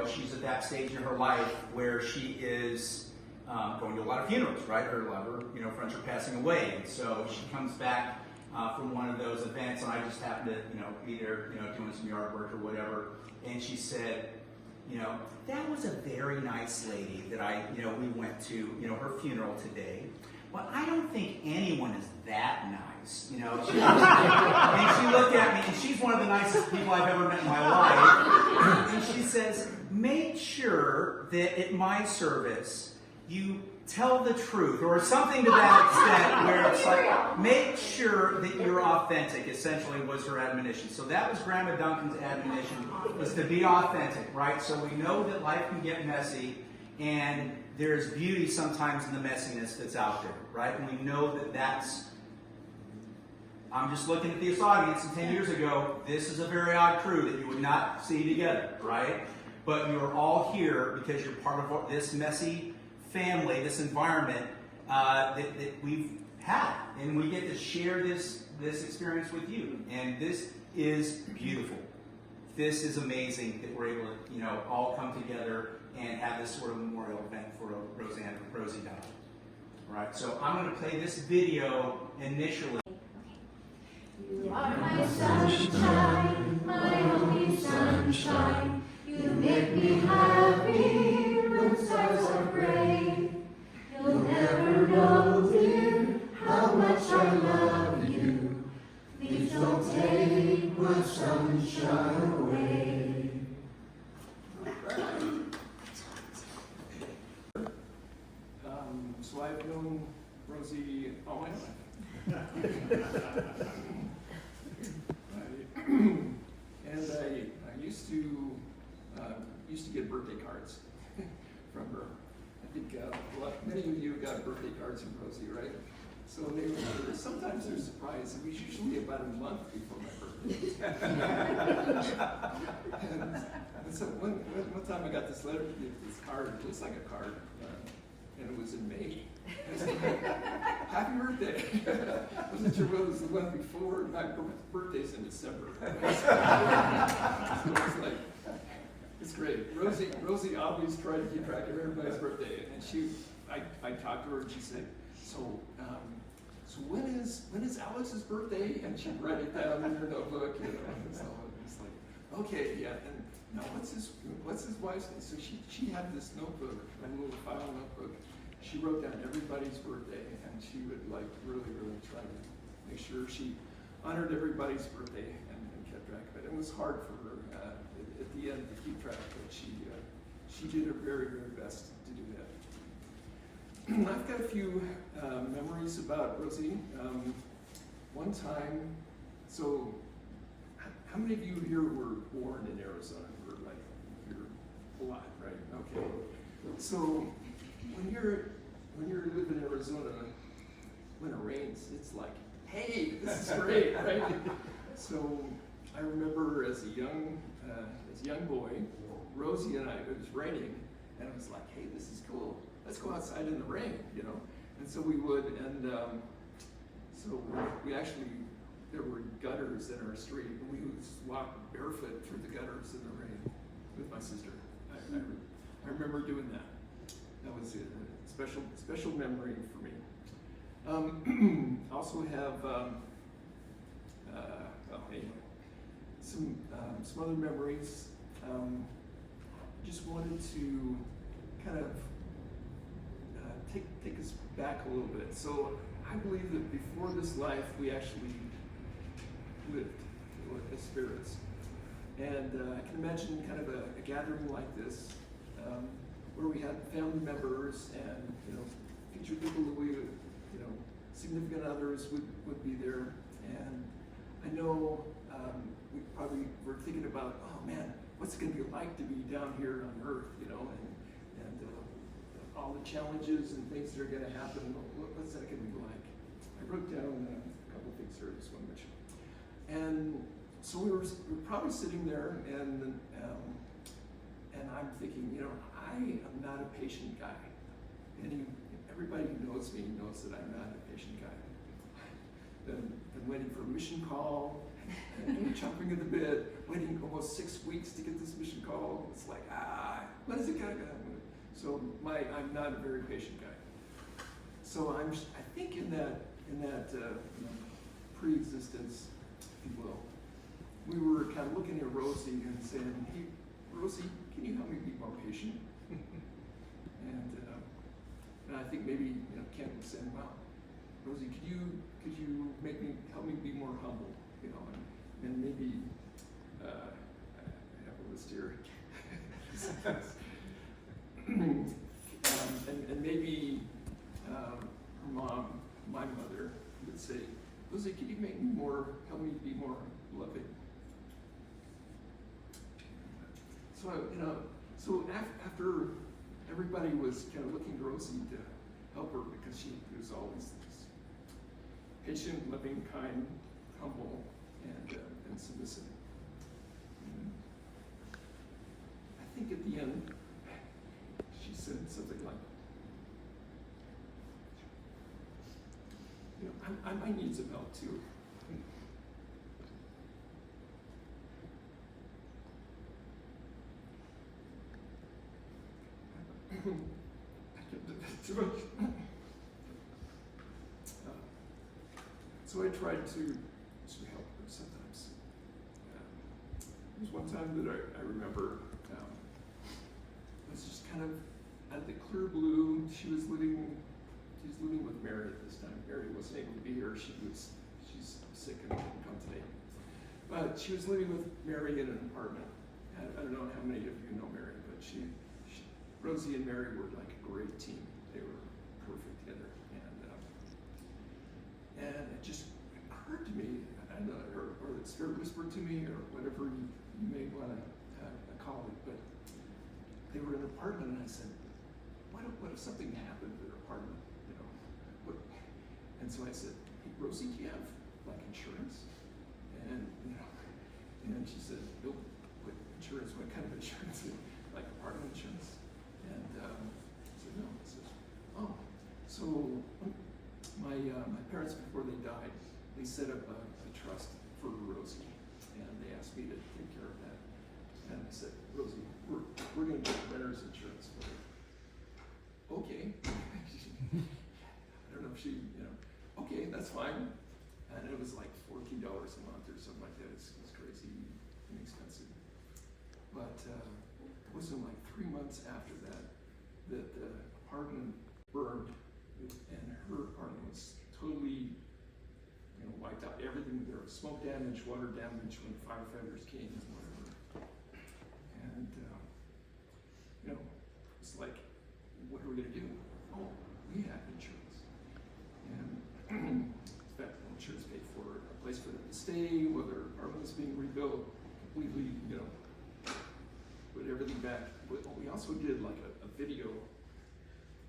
she's at that stage in her life where she is going to a lot of funerals, right? A lot of her, friends are passing away, and so she comes back from one of those events, and I just happened to, be there, doing some yard work or whatever, and she said, that was a very nice lady that we went to, her funeral today. Well, I don't think anyone is that nice, and she looked at me, and she's one of the nicest people I've ever met in my life, and she says, make sure that at my service, you tell the truth, or something to that extent, where it's like, make sure that you're authentic, essentially was her admonition. So that was Grandma Duncan's admonition, was to be authentic, right? So we know that life can get messy, and there's beauty sometimes in the messiness that's out there, right? And we know that I'm just looking at this audience, and 10 years ago, this is a very odd crew that you would not see together, right? But you're all here because you're part of this messy family, this environment that we've had, and we get to share this experience with you, and this is beautiful. This is amazing that we're able to all come together and have this sort of memorial event for Rosie died. All right, so I'm going to play this video initially. You are my sunshine, my only sunshine. You make me happy when stars are gray. You'll never know, dear, how much I love you. Please don't take my sunshine away. So I've known Rosie all my life. And I used to get birthday cards from her. I think many of you got birthday cards from Rosie, right? So sometimes they're surprised. It was usually about a month before my birthday. and so one time I got this letter, this card. It looks like a card, and it was in May. And I said, happy birthday. I wasn't sure whether it was the one before. My birthday's in December. So it was like, it's great. Rosie always tried to keep track of everybody's birthday, and I talked to her, and she said, so when is Alex's birthday? And she'd write it down in her notebook, And so it was like, okay, yeah. And now what's his wife's name? So she had this notebook, a little file notebook. She wrote down everybody's birthday, and she would really try to make sure she honored everybody's birthday and kept track of it. It was hard for her at the end to keep track, but she did her very best to do that. I've got a few memories about Rosie. One time, so how many of you here were born in Arizona? You're a lot, right? Okay. So when you live in Arizona, when it rains, it's like, hey, this is great, right? So I remember as a young boy, Rosie and I, it was raining, and I was like, hey, this is cool. Let's go outside in the rain, And so we would, and so we actually, there were gutters in our street, and we would just walk barefoot through the gutters in the rain with my sister. I remember doing that. That was a special memory for me. Also have, some other memories. Just wanted to kind of take us back a little bit. So I believe that before this life, we actually lived as spirits. And I can imagine kind of a gathering like this, where we had family members and future people that we, significant others would be there. And I know we probably were thinking about, oh man, what's it going to be like to be down here on Earth, and all the challenges and things that are going to happen. What's that going to be like? I wrote down a couple things here. I just want to mention. And so we were probably sitting there, and I'm thinking, I am not a patient guy. Everybody who knows me knows that I'm not a patient guy. Been waiting for a mission call, and jumping in the bed, waiting almost 6 weeks to get this mission call. It's like, when is it gonna happen? So I'm not a very patient guy. So I think in that pre-existence, if you will, we were kind of looking at Rozi and saying, hey, Rozi, can you help me be more patient? And I think maybe Ken was saying, well, Rozi, could you help me be more humble, and maybe I have a list here. and maybe her mom, my mother, would say, Rozi, can you help me be more loving? So after everybody was kind of looking to Rozi to help her because she was always this patient, loving, kind, humble, and submissive. And I think at the end, she said something like, I might need some help too. Too much. So I tried to help her sometimes. There was one time that I remember, it was just kind of out of the clear blue. She was living with Mary at this time. Mary wasn't able to be here. She's sick and couldn't come today. But she was living with Mary in an apartment. I don't know how many of you know Mary, but Rozi and Mary were like a great team. They were perfect together. And it just occurred to me, I don't know, or the Spirit whispered to me, or whatever you may want to call it, but they were in an apartment, and I said, what if something happened to their apartment? And so I said, hey, Rozi, do you have like insurance? And she said, nope. What insurance? What kind of insurance? Like apartment insurance? And I said, no. I said, oh. So my parents, before they died, they set up a trust for Rozi, and they asked me to take care of that. And I said, Rozi, we're going to get renter's insurance for her. Okay. I don't know if she, okay, that's fine. And it was like $14 a month or something like that. It was crazy inexpensive. But it wasn't like 3 months after that the apartment burned, and her apartment was totally wiped out. Everything, there was smoke damage, water damage when the firefighters came and whatever. And it's like, what are we gonna do? Oh, we have insurance. And in fact, insurance paid for a place for them to stay, while their apartment was being rebuilt, completely, put everything back. But we also did like a video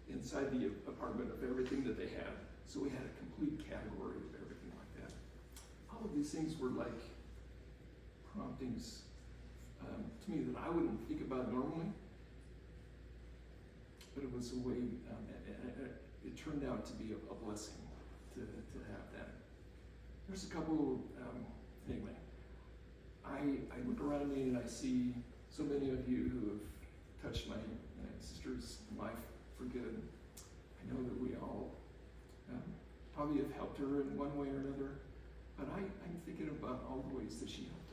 inside the apartment of everything that they had. So we had a complete category of everything like that. All of these things were like promptings to me that I wouldn't think about normally. But it was a way, it turned out to be a blessing to have that. There's a couple, anyway, I look around me and I see so many of you who have touched my sister's life for good. I know that we all probably have helped her in one way or another, but I'm thinking about all the ways that she helped